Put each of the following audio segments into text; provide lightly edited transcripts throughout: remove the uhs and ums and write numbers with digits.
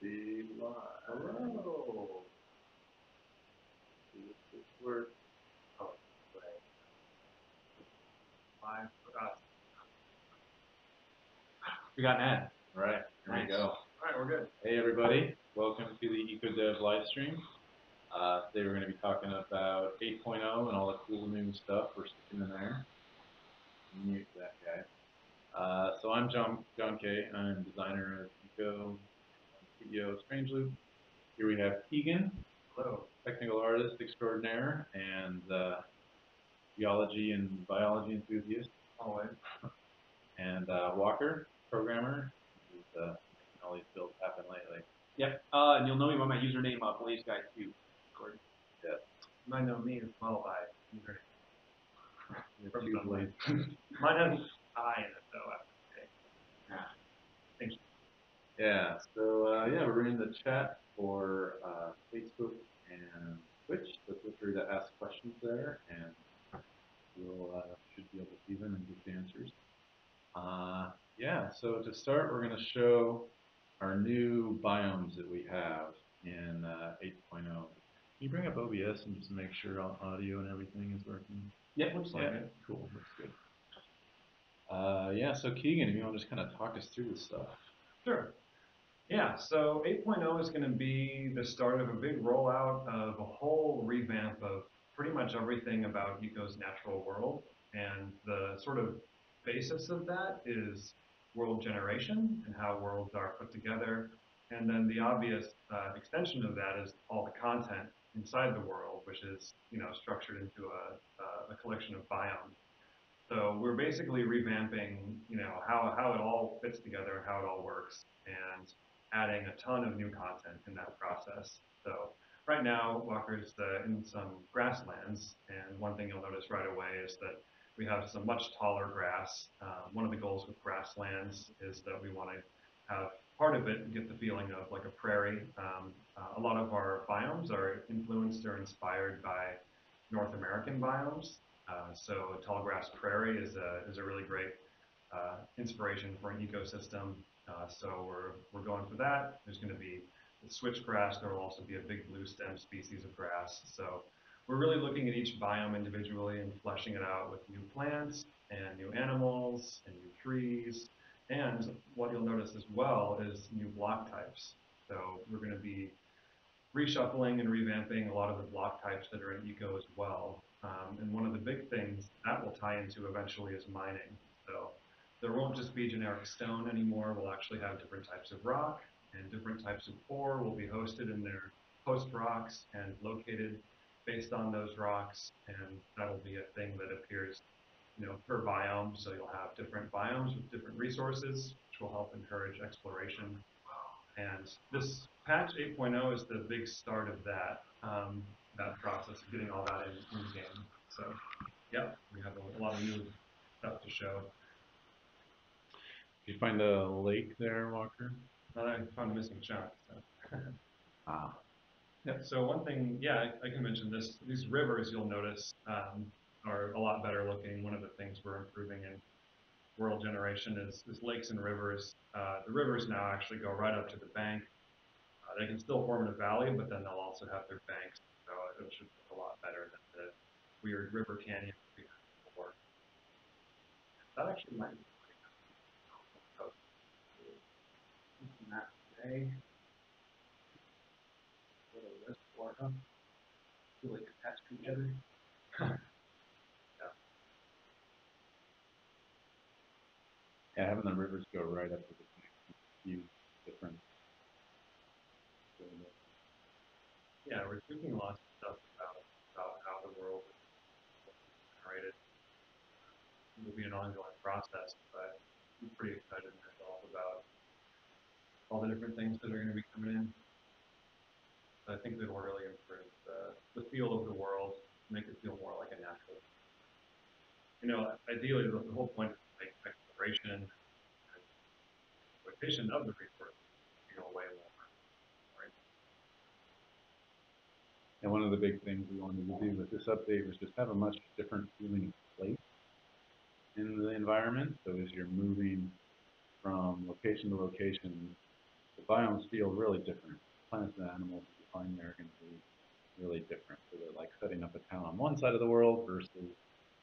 See live. Hello. See if this works. Oh, right. Live for us. We got an ad. All right, here we Nice. go. All right, we're good. Hey everybody, welcome to the EcoDev live stream. Today we're going to be talking about 8.0 and all the cool new stuff we're sticking in there. Mute that guy. So I'm John Kay. I'm designer of Eco, CEO of Strangeloop. Here we have Keegan, Hello. technical artist extraordinaire and geology and biology enthusiast, Always. and Walker, programmer, who's making all these builds happen lately. Yep. And you'll know me by my username, Blaze Guy 2. Gordon. Yeah, You might know me as well by username. the two blades. Mine has an I in it though. Okay. Yeah. Thank you. Yeah, so yeah, we're in the chat for Facebook and Twitch, so feel free to ask questions there, and we'll should be able to see them and get the answers. Yeah, so to start, we're going to show our new biomes that we have in 8.0. Can you bring up OBS and just make sure all audio and everything is working? Yep, looks like it. Cool, looks good. Yeah, so Keegan, if you want to just kind of talk us through this stuff. Sure. Yeah, so 8.0 is going to be the start of a big rollout of a whole revamp of pretty much everything about Eco's natural world. And the sort of basis of that is world generation and how worlds are put together. And then the obvious extension of that is all the content inside the world, which is structured into a collection of biomes. So we're basically revamping, how it all fits together and how it all works, and adding a ton of new content in that process. So right now, Walker's in some grasslands, and one thing you'll notice right away is that we have some much taller grass. One of the goals with grasslands is that we want to have part of it get the feeling of like a prairie. A lot of our biomes are influenced or inspired by North American biomes. So tall grass prairie is a really great inspiration for an ecosystem. So we're going for that. There's going to be the switchgrass. There will also be a big blue stem species of grass. So we're really looking at each biome individually and fleshing it out with new plants and new animals and new trees. And what you'll notice as well is new block types. So we're going to be reshuffling and revamping a lot of the block types that are in Eco as well. And one of the big things that will tie into eventually is mining. So there won't just be generic stone anymore. We'll actually have different types of rock, and different types of ore will be hosted in their host rocks and located based on those rocks. And that'll be a thing that appears, per biome. So you'll have different biomes with different resources, which will help encourage exploration. And this patch 8.0 is the big start of that process of getting all that in game. So, yeah, we have a lot of new stuff to show. Did you find a lake there, Walker? I found a missing chunk. So. Ah. Yeah. So one thing, yeah, I can mention this. These rivers, you'll notice, are a lot better looking. One of the things we're improving in world generation is lakes and rivers. The rivers now actually go right up to the bank. They can still form in a valley, but then they'll also have their banks. So it should look a lot better than the weird river canyon we had before. That actually might be pretty good. That today, what a list for them. Feel like attached to each other. Yeah. Yeah, having the rivers go right up to the huge difference. Yeah, we're tweaking lots of stuff about how the world is generated. It will be an ongoing process, but I'm pretty excited myself about all the different things that are going to be coming in. I think that will really improve the feel of the world, make it feel more like a natural. Ideally, the whole point is to make exploration and exploitation of the resources feel way more. Right? And one of the big things we wanted to do with this update was just have a much different feeling of place in the environment. So as you're moving from location to location, the biomes feel really different. Plants and animals that you find there are going to be really different. So they're like setting up a town on one side of the world versus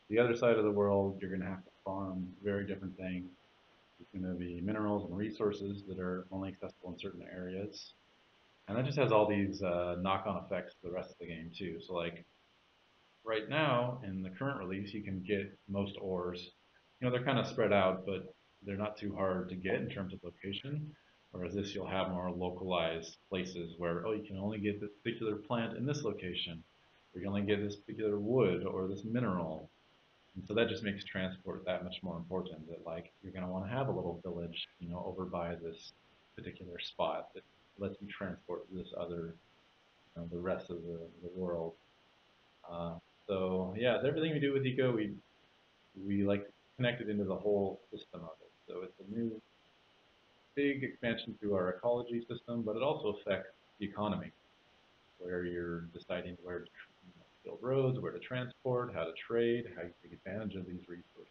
the other side of the world. You're going to have to farm very different things. There's going to be minerals and resources that are only accessible in certain areas. And that just has all these knock-on effects to the rest of the game too. So like right now in the current release, you can get most ores. They're kind of spread out, but they're not too hard to get in terms of location. Whereas this, you'll have more localized places where, oh, you can only get this particular plant in this location. Or you can only get this particular wood or this mineral. And so that just makes transport that much more important. That like you're going to want to have a little village, over by this particular spot that lets you transport to this other, the rest of the world. Uh, so yeah, everything we do with Eco, we like connect it into the whole system of it. So it's a new big expansion to our ecology system, but it also affects the economy, where you're deciding where to build roads, where to transport, how to trade, how you take advantage of these resources.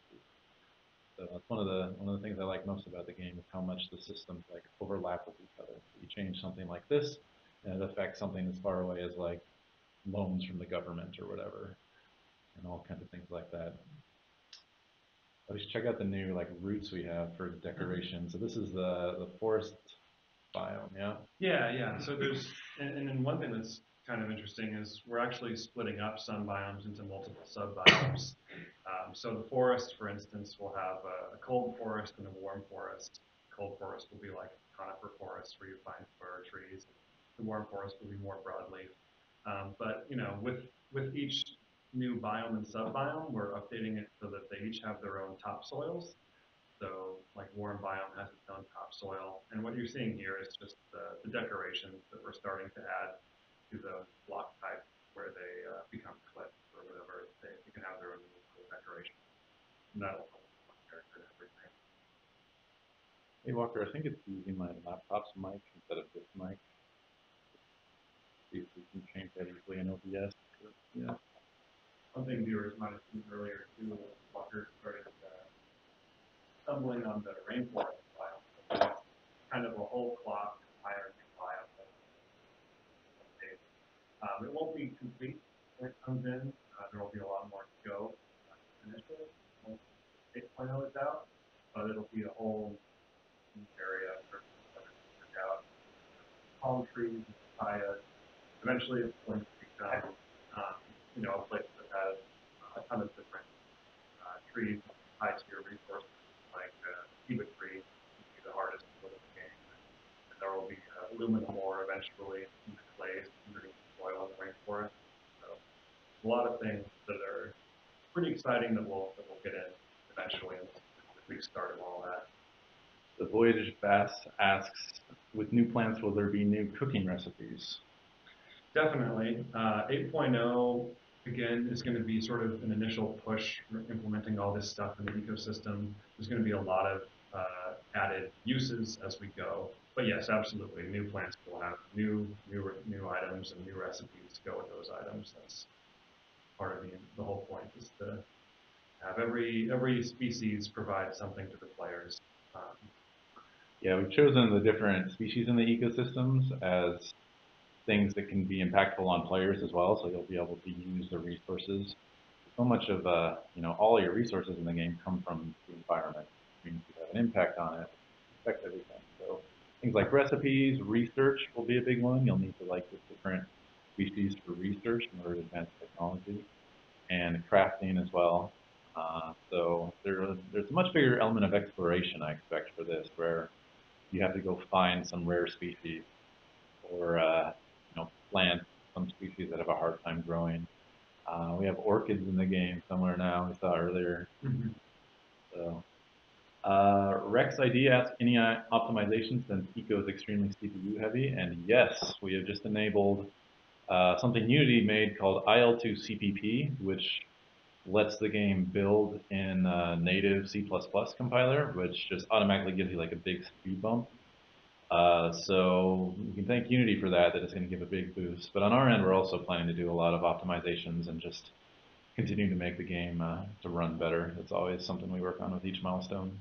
So that's one of the things I like most about the game is how much the systems like overlap with each other. You change something like this, and it affects something as far away as like loans from the government or whatever, and all kinds of things like that. We should check out the new like routes we have for decoration. So this is the forest biome, yeah. Yeah, yeah. So there's, and then one thing that's kind of interesting is we're actually splitting up some biomes into multiple sub-biomes. So the forest, for instance, will have a cold forest and a warm forest. Cold forest will be like conifer forest where you find fir trees. The warm forest will be more broadleaf. But with each new biome and sub-biome, we're updating it so that they each have their own topsoils. So like warm biome has its own topsoil. And what you're seeing here is just the decorations that we're starting to add to the block type where they become cliffs or whatever. They can have their own cool decoration. And that'll help with character and everything. Hey Walker, I think it's using my laptop's mic instead of this mic. See if we can change that easily in OBS. Yeah. One thing viewers might have seen earlier too, Walker started stumbling on the rainforest biome. So kind of a whole clock entire new biome. It won't be complete when it comes in. There will be a lot more to go to finish it once 8.0 is out, but it'll be a whole new area for everyone to check out. Palm trees, papayas. Eventually, it's going to become, a place that has a ton of different trees tied to your resources, like kiba tree, which will be the hardest to build in the game. And there will be aluminum ore eventually in the clays underneath the soil in the rainforest. So a lot of things that are pretty exciting that we'll get in eventually, and this is the big start of all that. The Voyage Bass asks, with new plants, will there be new cooking recipes? Definitely. 8.0 again is going to be sort of an initial push for implementing all this stuff in the ecosystem. There's going to be a lot of added uses as we go. But yes, absolutely, new plants will have new items and new recipes to go with those items. That's part of the whole point is to have every species provide something to the players. Um, Yeah, we've chosen the different species in the ecosystems as things that can be impactful on players as well. So you'll be able to use the resources. So much of all your resources in the game come from the environment. It means you have an impact on it, affect everything. So things like recipes, research will be a big one. You'll need to like get different species for research in order to advance technology, and crafting as well. There's a much bigger element of exploration I expect for this, where you have to go find some rare species or plant some species that have a hard time growing. We have orchids in the game somewhere now. We saw earlier. mm-hmm. So Rex ID asks any optimization since Eco is extremely CPU heavy, and yes, we have just enabled something Unity made called IL2 CPP, which lets the game build in native C++ compiler, which just automatically gives you like a big speed bump. So you can thank Unity for that. That is going to give a big boost. But on our end, we're also planning to do a lot of optimizations and just continue to make the game to run better. It's always something we work on with each milestone.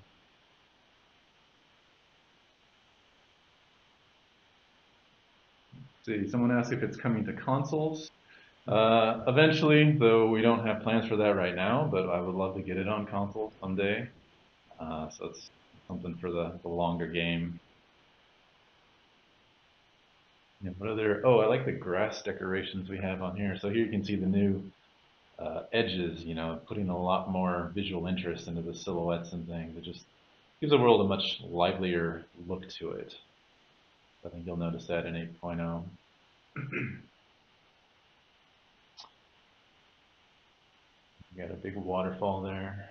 See, someone asked if it's coming to consoles. Eventually, though we don't have plans for that right now, but I would love to get it on console someday. So it's something for the longer game. Yeah, what other? Oh, I like the grass decorations we have on here. So here you can see the new edges. You know, putting a lot more visual interest into the silhouettes and things. It just gives the world a much livelier look to it. I think you'll notice that in 8.0. We got a big waterfall there.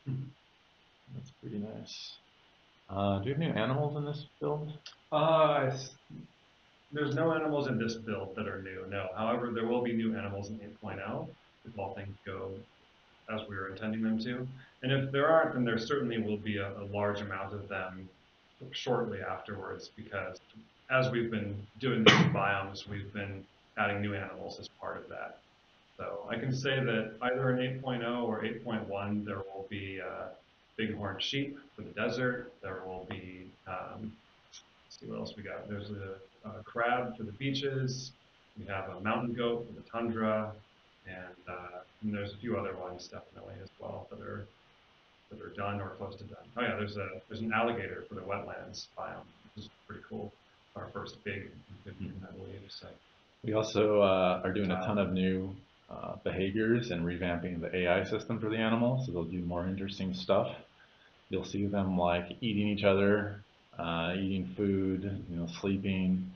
That's pretty nice. Do you have new animals in this build? There's no animals in this build that are new, no. However, there will be new animals in 8.0 if all things go as we were intending them to. And if there aren't, then there certainly will be a large amount of them shortly afterwards because as we've been doing these biomes, we've been adding new animals as part of that. So I can say that either in 8.0 or 8.1, there will be bighorn sheep for the desert. There will be, let's see what else we got. There's a crab for the beaches. We have a mountain goat for the tundra, and there's a few other ones definitely as well that are done or close to done. Oh yeah, there's an alligator for the wetlands biome, which is pretty cool. Our first big amphibian, I believe. So We also are doing a ton of new behaviors and revamping the AI system for the animals, so they'll do more interesting stuff. You'll see them like eating each other, eating food, you know, sleeping,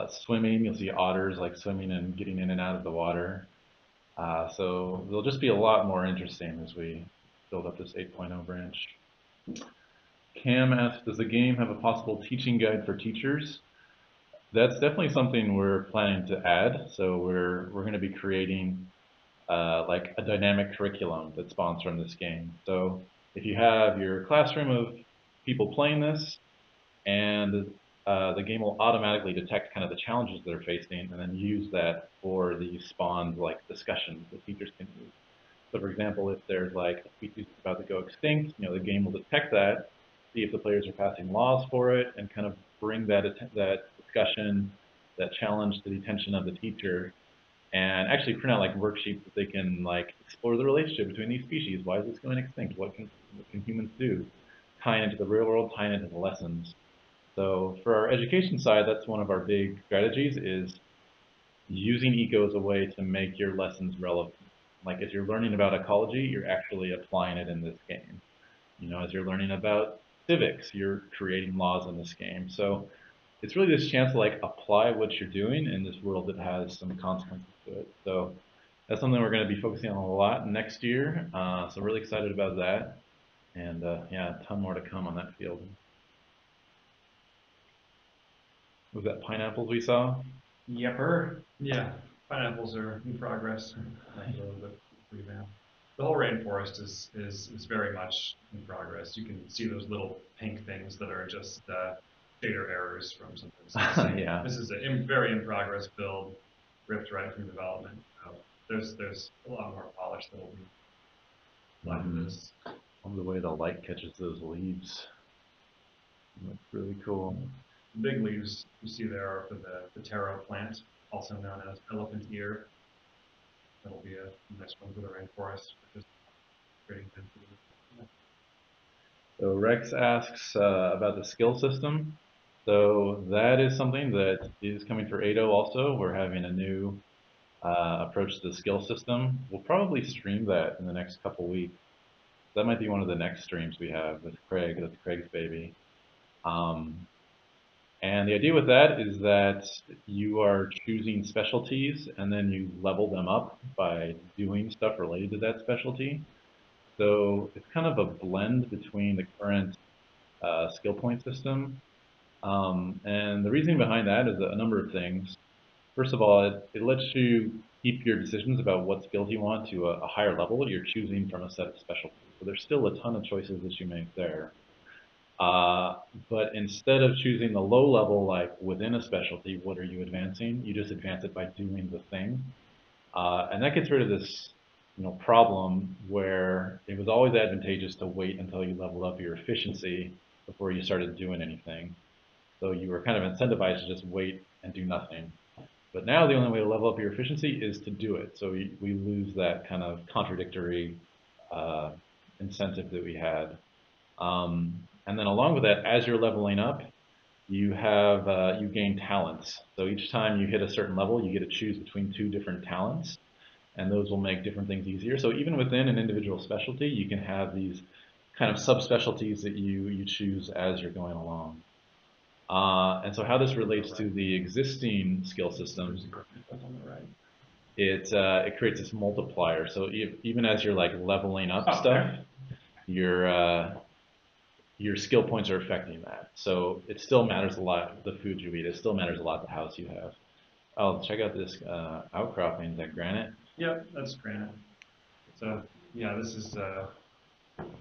swimming. You'll see otters like swimming and getting in and out of the water. So they'll just be a lot more interesting as we build up this 8.0 branch. Cam asked, does the game have a possible teaching guide for teachers? That's definitely something we're planning to add. So we're going to be creating like a dynamic curriculum that spawns from this game. So if you have your classroom of people playing this, and the game will automatically detect kind of the challenges they're facing, and then use that for the spawned like discussions that teachers can use. So for example, if there's like a species that's about to go extinct, you know, the game will detect that, see if the players are passing laws for it, and kind of bring that discussion, that challenge to the attention of the teacher, and actually print out like worksheets that they can like explore the relationship between these species. Why is this going extinct? What can humans do? Tying into the real world, tying into the lessons. So for our education side, that's one of our big strategies is using eco as a way to make your lessons relevant. Like as you're learning about ecology, you're actually applying it in this game. You know, as you're learning about civics, you're creating laws in this game. So it's really this chance to like apply what you're doing in this world that has some consequences to it. So that's something we're going to be focusing on a lot next year. So really excited about that, and yeah, a ton more to come on that field. Was that pineapples we saw? yepper, yeah, pineapples are in progress. Like a little bit revamp. The whole rainforest is very much in progress. You can see those little pink things that are just shader errors from something CC. Yeah. This is a very in progress build, ripped right from development. So there's a lot more polish that will be applied to Mm-hmm. this. Love the way the light catches those leaves. Looks really cool. The big leaves you see there are for the taro plant, also known as elephant ear. That'll be a nice one for the rainforest, which is creating density. Yeah. So Rex asks about the skill system. So that is something that is coming for 8.0 also. We're having a new approach to the skill system. We'll probably stream that in the next couple weeks. That might be one of the next streams we have with Craig. That's Craig's baby. Um, and the idea with that is that you are choosing specialties and then you level them up by doing stuff related to that specialty. So it's kind of a blend between the current skill point system. And the reasoning behind that is a number of things. First of all, it lets you keep your decisions about what skills you want to a higher level. You're choosing from a set of specialties. So there's still a ton of choices that you make there. Uh, but instead of choosing the low level, like within a specialty, what are you advancing? You just advance it by doing the thing. And that gets rid of this, you know, problem where it was always advantageous to wait until you leveled up your efficiency before you started doing anything. So you were kind of incentivized to just wait and do nothing. But now the only way to level up your efficiency is to do it. So we lose that kind of contradictory uh, incentive that we had. And then along with that, as you're leveling up, you gain talents. So each time you hit a certain level, you get to choose between two different talents, and those will make different things easier. So even within an individual specialty, you can have these kind of subspecialties that you choose as you're going along. And so how this relates to the existing skill systems, it creates this multiplier. So even as you're like leveling up stuff, your your skill points are affecting that. So it still matters a lot the food you eat. It still matters a lot the house you have. Oh, check out this outcropping. Is that granite? Yep, that's granite. So yeah, this is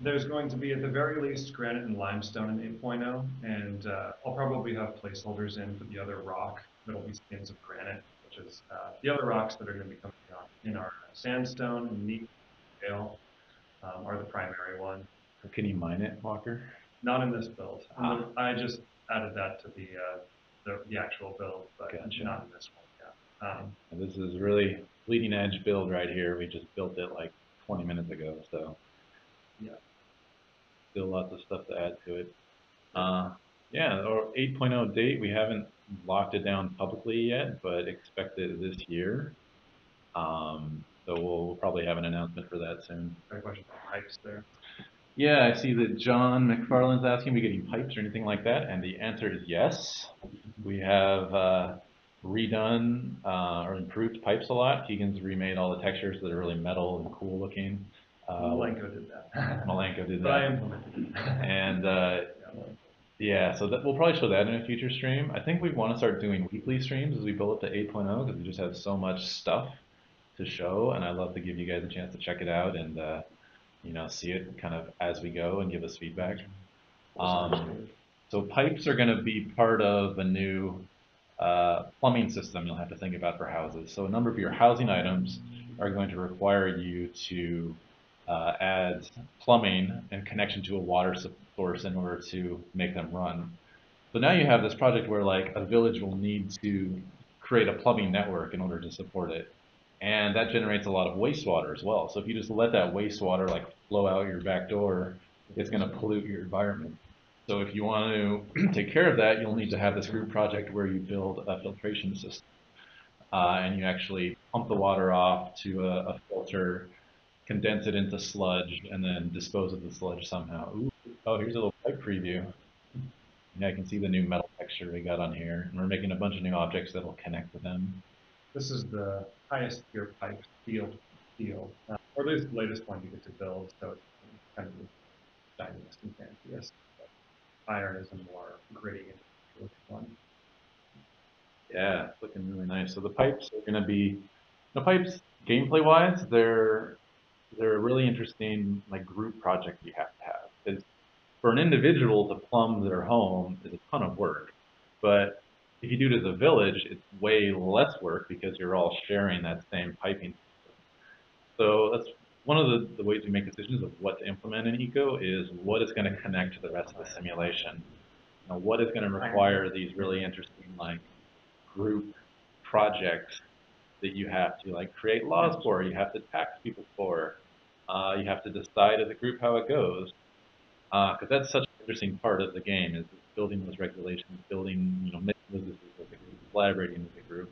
there's going to be at the very least granite and limestone in 8.0, and I'll probably have placeholders in for the other rock that'll be skins of granite, which is the other rocks that are going to be coming on in our sandstone and neat scale are the primary one. Can you mine it, Walker? Not in this build. I just added that to the actual build, but Gotcha. not in this one. Yeah. This is really bleeding edge build right here. We just built it like 20 minutes ago, so yeah. Still lots of stuff to add to it. Yeah, our 8.0 date, we haven't locked it down publicly yet, but expect it this year. So we'll probably have an announcement for that soon. Got a question about pipes there. Yeah, I see that John McFarland's asking, are we getting pipes or anything like that? And the answer is yes. We have redone or improved pipes a lot. Keegan's remade all the textures that are really metal and cool looking. Malenko did that. Malenko did that. But I implemented it. And yeah, so we'll probably show that in a future stream. I think we want to start doing weekly streams as we build up to 8.0 because we just have so much stuff to show, and I'd love to give you guys a chance to check it out and see it kind of as we go and give us feedback. So pipes are going to be part of a new plumbing system you'll have to think about for houses. So a number of your housing items are going to require you to add plumbing and connection to a water source in order to make them run. So now you have this project where like a village will need to create a plumbing network in order to support it. And that generates a lot of wastewater as well. So if you just let that wastewater like flow out your back door, it's going to pollute your environment. So if you want to take care of that, you'll need to have this group project where you build a filtration system. And you actually pump the water off to a filter, condense it into sludge, and then dispose of the sludge somehow. Ooh, oh, here's a little pipe preview. Yeah, I can see the new metal texture we got on here. And we're making a bunch of new objects that'll connect with them. This is the highest tier pipe steel, or at least the latest one you get to build, so it's kind of shiniest and fanciest. Iron is a more gritty and one. Yeah, it's looking really nice. So the pipes are going to be the pipes gameplay wise, they're a really interesting like group project you have to have. Because for an individual to plumb their home is a ton of work, but if you do it as a village, it's way less work because you're all sharing that same piping system. So that's one of the ways we make decisions of what to implement in eco is what is going to connect to the rest of the simulation. What is going to require these really interesting like group projects that you have to like create laws for, you have to tax people for, you have to decide as a group how it goes, because that's such an interesting part of the game is building those regulations, building making those decisions as a group, collaborating as a group.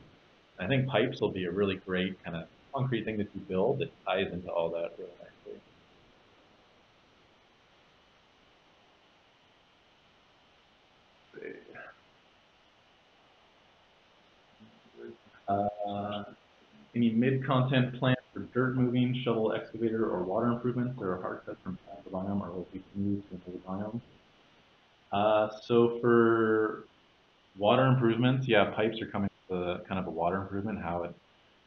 And I think pipes will be a really great kind of concrete thing that you build that ties into all that really nicely. Any mid-content plans for dirt moving, shovel excavator, or water improvements that are hard cut from the biome or will be moved to another biome? So for water improvements, yeah, pipes are coming to kind of a water improvement,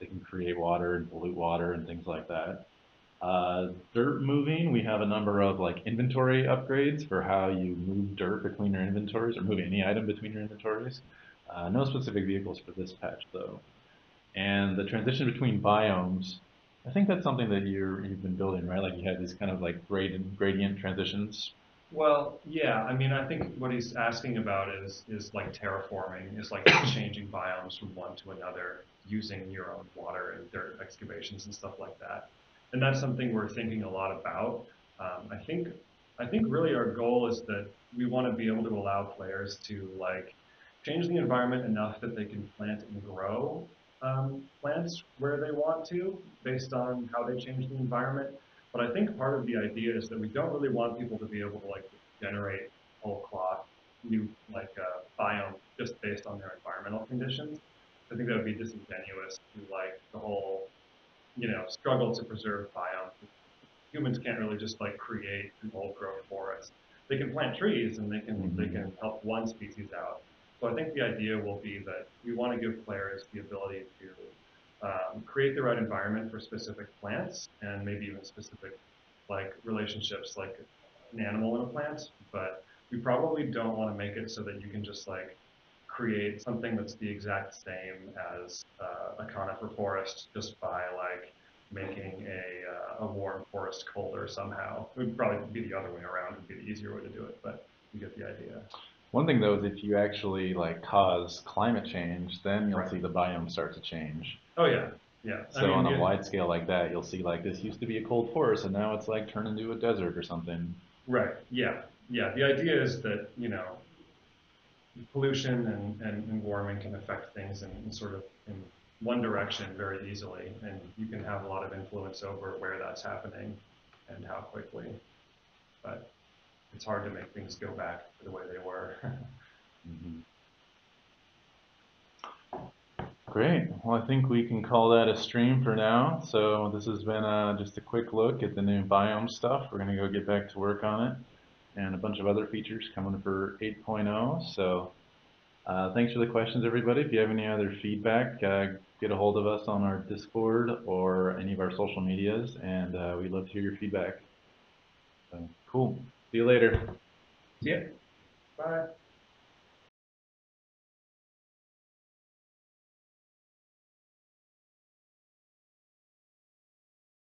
they can create water and pollute water and things like that. Dirt moving, we have a number of like inventory upgrades for how you move dirt between your inventories or move any item between your inventories. No specific vehicles for this patch though. And the transition between biomes, I think that's something that you've been building, right? Like you had these kind of like gradient transitions. Well, yeah, I mean, I think what he's asking about is like terraforming, is like changing biomes from one to another using your own water and dirt excavations and stuff like that. And that's something we're thinking a lot about. Um, I think I think really our goal is that we want to be able to allow players to like change the environment enough that they can plant and grow plants where they want to based on how they change the environment. But I think part of the idea is that we don't really want people to be able to like generate whole cloth new like biome just based on their environmental conditions. I think that would be disingenuous to like the whole, struggle to preserve biomes. Humans can't really just like create an old growth forest. They can plant trees and they Hmm. can help one species out. So I think the idea will be that we want to give players the ability to create the right environment for specific plants and maybe even specific like relationships like an animal and a plant. But we probably don't want to make it so that you can just like create something that's the exact same as a conifer forest just by like making a warm forest colder somehow. It would probably be the other way around. It would be the easier way to do it, but you get the idea. One thing though is if you actually like cause climate change, then you'll Right. see the biome start to change. Oh yeah. Yeah. I So mean, on a yeah. wide scale like that, you'll see like this used to be a cold forest and now it's like turned into a desert or something. Right. Yeah. Yeah. The idea is that, pollution and warming can affect things in sort of in one direction very easily, and you can have a lot of influence over where that's happening and how quickly. But it's hard to make things go back to the way they were. Hmm. Great. Well, I think we can call that a stream for now. So this has been just a quick look at the new biome stuff. We're going to go get back to work on it and a bunch of other features coming for 8.0. So thanks for the questions, everybody. If you have any other feedback, get a hold of us on our Discord or any of our social medias, and we'd love to hear your feedback. So, cool. See you later. Yeah. Bye.